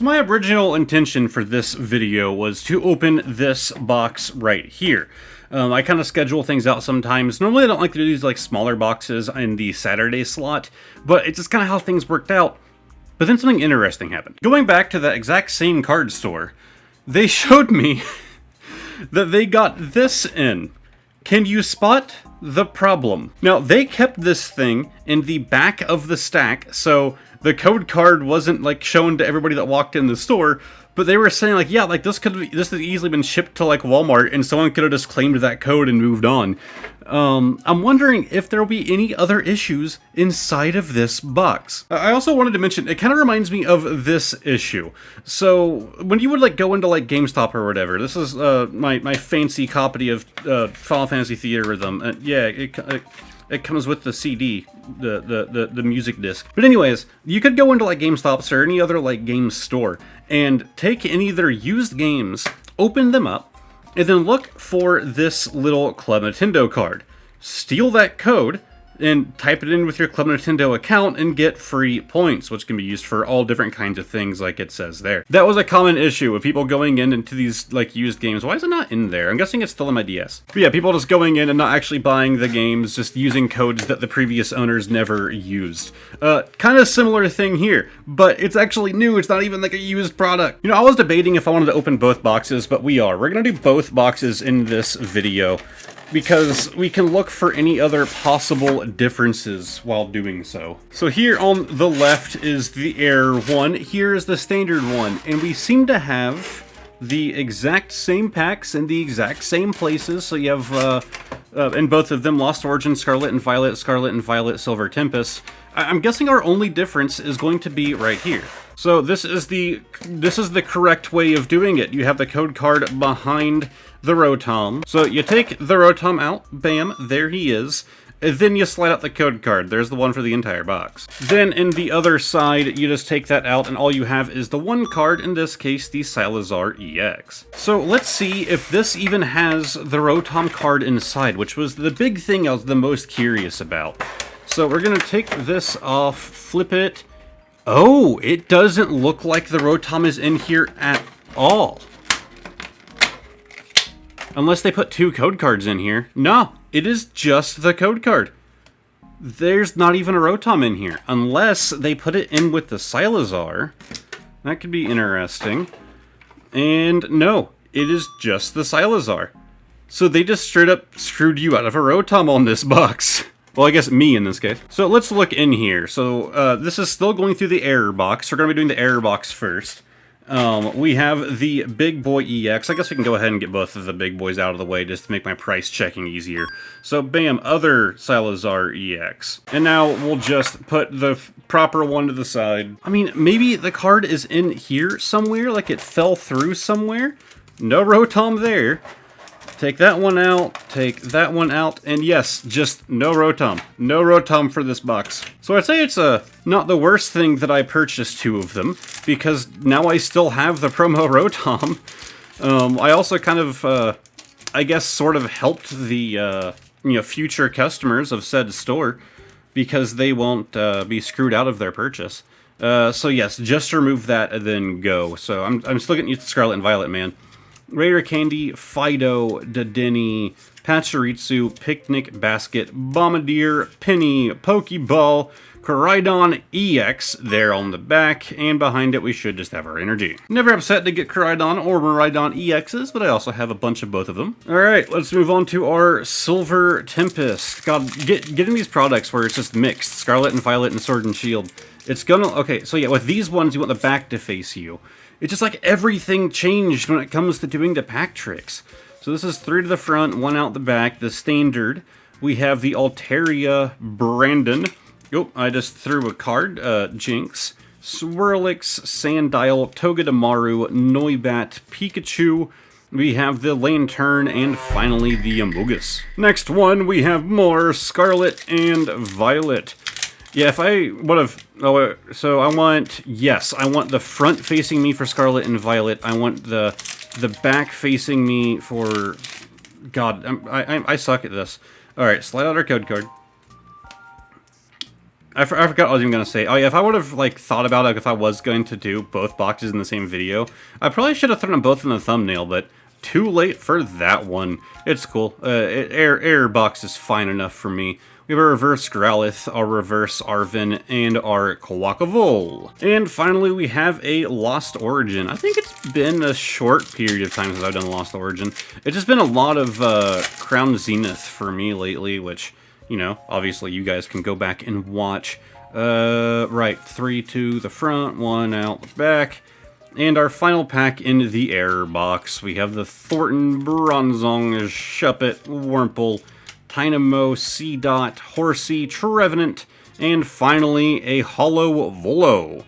My original intention for this video was to open this box right here. I kind of schedule things out sometimes. Normally I don't like to do these like smaller boxes in the Saturday slot, but it's just kind of how things worked out. But then something interesting happened. Going back to that exact same card store, they showed me that they got this in. Can you spot the problem? Now, they kept this thing in the back of the stack, so the code card wasn't like shown to everybody that walked in the store, but they were saying like, yeah, like this had easily been shipped to like Walmart and someone could have just claimed that code and moved on. I'm wondering if there will be any other issues inside of this box. I also wanted to mention, it kind of reminds me of this issue. So when you would like go into like GameStop or whatever, this is my fancy copy of Final Fantasy Theatrhythm. Yeah, it comes with the CD, the music disc. But anyways, you could go into like GameStops or any other like game store and take any of their used games, open them up, and then look for this little Club Nintendo card. Steal that code and type it in with your Club Nintendo account and get free points, which can be used for all different kinds of things like it says there. That was a common issue with people going into these like used games. Why is it not in there? I'm guessing it's still in my DS. But yeah, people just going in and not actually buying the games, just using codes that the previous owners never used. Kind of similar thing here, but it's actually new. It's not even like a used product. You know, I was debating if I wanted to open both boxes, but we're gonna do both boxes in this video, because we can look for any other possible differences while doing so. So here on the left is the Air one, here is the standard one, and we seem to have the exact same packs in the exact same places. So you have, in both of them, Lost Origin, Scarlet and Violet, Silver Tempest. I'm guessing our only difference is going to be right here. So this is the correct way of doing it. You have the code card behind the Rotom. So you take the Rotom out, bam, there he is. And then you slide out the code card. There's the one for the entire box. Then in the other side, you just take that out and all you have is the one card, in this case, the Cyclizar EX. So let's see if this even has the Rotom card inside, which was the big thing I was the most curious about. So we're gonna take this off, flip it. Oh, it doesn't look like the Rotom is in here at all. Unless they put two code cards in here. No, it is just the code card. There's not even a Rotom in here. Unless they put it in with the Cyclizar. That could be interesting. And no, it is just the Cyclizar. So they just straight up screwed you out of a Rotom on this box. Well, I guess me in this case. So let's look in here. So this is still going through the error box. We're going to be doing the error box first. We have the Big Boy EX. I guess we can go ahead and get both of the big boys out of the way just to make my price checking easier. So bam, other Cyclizar EX. And now we'll just put the proper one to the side. I mean, maybe the card is in here somewhere, like it fell through somewhere. No Rotom there. Take that one out, take that one out, and yes, just no Rotom. No Rotom for this box. So I'd say it's not the worst thing that I purchased two of them, because now I still have the promo Rotom. I also kind of, I guess, sort of helped the future customers of said store, because they won't be screwed out of their purchase. So yes, just remove that and then go. So I'm still getting used to Scarlet and Violet, man. Rare Candy, Fido, Dedenne, Pachirisu, Picnic Basket, Bombardier, Penny, Pokeball, Koraidon EX there on the back, and behind it we should just have our energy. Never upset to get Koraidon or Miraidon EXs, but I also have a bunch of both of them. Alright, let's move on to our Silver Tempest. God, getting these products where it's just mixed, Scarlet and Violet and Sword and Shield. It's gonna, okay, so yeah, with these ones you want the back to face you. It's just like everything changed when it comes to doing the pack tricks. So this is 3 to the front, 1 out the back. The standard, we have the Altaria Brandon. Oh, I just threw a card. Jinx, Swirlix, Sandile, Togedemaru, Noibat, Pikachu. We have the Lantern, and finally the Amogus. Next one, we have more Scarlet and Violet. Yeah, if I would have... Oh, so I want... Yes, I want the front facing me for Scarlet and Violet. I want the back facing me for... God, I suck at this. Alright, slide out our code card. I forgot what I was even going to say. Oh yeah, if I would have like thought about it, if I was going to do both boxes in the same video, I probably should have thrown them both in the thumbnail, but too late for that one. It's cool. Air box is fine enough for me. We have a reverse Growlithe, our reverse Arven, and our Quackavole. And finally, we have a Lost Origin. I think it's been a short period of time since I've done Lost Origin. It's just been a lot of Crown Zenith for me lately, which, you know, obviously you guys can go back and watch. Right, 3 to the front, 1 out the back. And our final pack in the error box, we have the Thornton, Bronzong, Shuppet, Wurmple, Tynamo, Seedot, Horsey, Trevenant, and finally a Hollow Volo.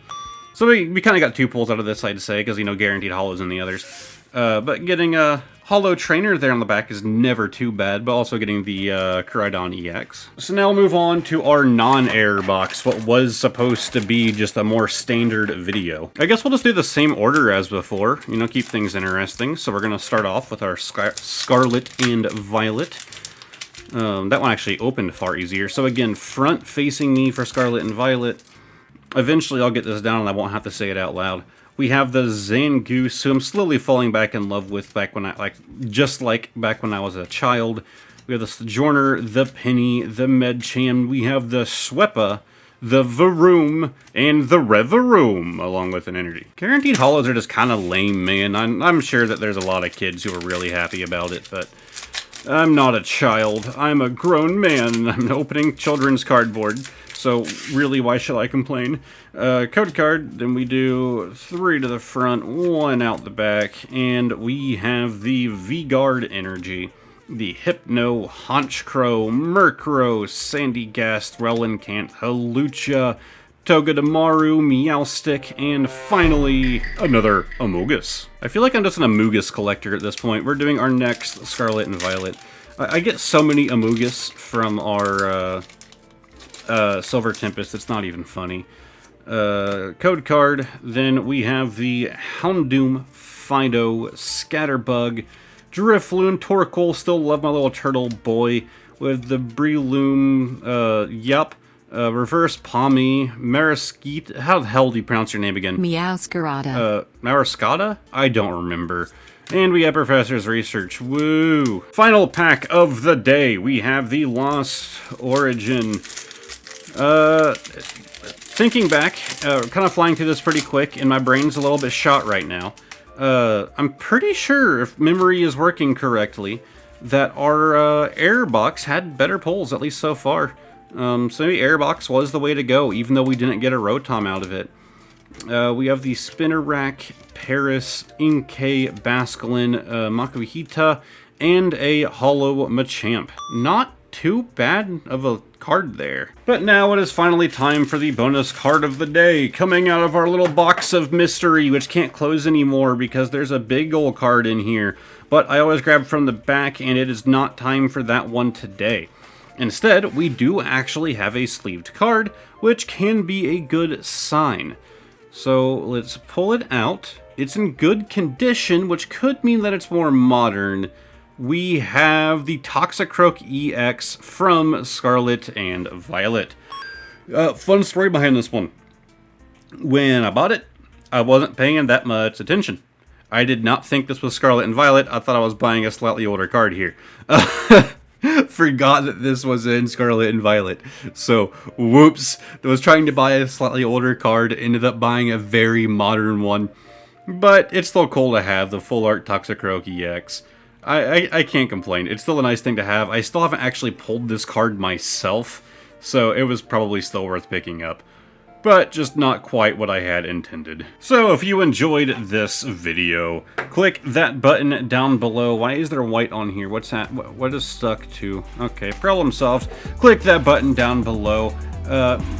So we kind of got 2 pulls out of this, I'd say, because, you know, guaranteed hollows in the others. But getting a Hollow Trainer there on the back is never too bad, but also getting the Koraidon EX. So now we'll move on to our non-error box, what was supposed to be just a more standard video. I guess we'll just do the same order as before, you know, keep things interesting. So we're going to start off with our Scarlet and Violet. That one actually opened far easier. So again, front facing me for Scarlet and Violet. Eventually I'll get this down and I won't have to say it out loud. We have the Zangoose, who I'm slowly falling back in love with back when just like back when I was a child. We have the Sojourner, the Penny, the Medcham. We have the Swepa, the Varoom, and the Revaroom, along with an energy. Guaranteed hollows are just kind of lame, man. I'm sure that there's a lot of kids who are really happy about it, but I'm not a child. I'm a grown man, and I'm opening children's cardboard. So, really, why should I complain? Code card, then we do 3 to the front, 1 out the back, and we have the V-Guard Energy, the Hypno, Honchkrow, Murkrow, Sandygast, Relincant, Hawlucha, Togedemaru, Meowstic, and finally, another Amogus. I feel like I'm just an Amogus collector at this point. We're doing our next Scarlet and Violet. I get so many Amogus from our Silver Tempest, it's not even funny. Code card, then we have the Houndoom, Fido, Scatterbug, Drifloon, Torkoal, still love my little turtle boy, with the Breloom, Yup, Reverse Palmy, Marisquite, how the hell do you pronounce your name again? Meowscarada. Mariscata? I don't remember. And we have Professor's Research. Woo! Final pack of the day. We have the Lost Origin. Thinking back, kind of flying through this pretty quick, and my brain's a little bit shot right now. I'm pretty sure, if memory is working correctly, that our error box had better pulls, at least so far. So maybe error box was the way to go, even though we didn't get a Rotom out of it. We have the Spinnerack, Paris, Inkay, Basculin, Makuhita, and a Hollow Machamp. Not too bad of a card there. But now it is finally time for the bonus card of the day, coming out of our little box of mystery, which can't close anymore because there's a big old card in here. But I always grab from the back, and it is not time for that one today. Instead, we do actually have a sleeved card, which can be a good sign. So let's pull it out. It's in good condition, which could mean that it's more modern. We have the Toxicroak EX from Scarlet and Violet. Fun story behind this one. When I bought it, I wasn't paying that much attention. I did not think this was Scarlet and Violet. I thought I was buying a slightly older card here. Forgot that this was in Scarlet and Violet. So, whoops. I was trying to buy a slightly older card, ended up buying a very modern one. But it's still cool to have the full art Toxicroak EX. I can't complain. It's still a nice thing to have. I still haven't actually pulled this card myself, so it was probably still worth picking up. But just not quite what I had intended. So if you enjoyed this video, click that button down below. Why is there white on here? What's that? What is stuck to? Okay, problem solved. Click that button down below.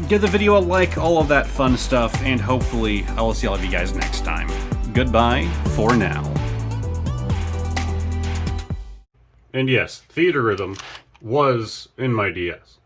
Give the video a like, all of that fun stuff, and hopefully I will see all of you guys next time. Goodbye for now. And yes, Theater Rhythm was in my DS.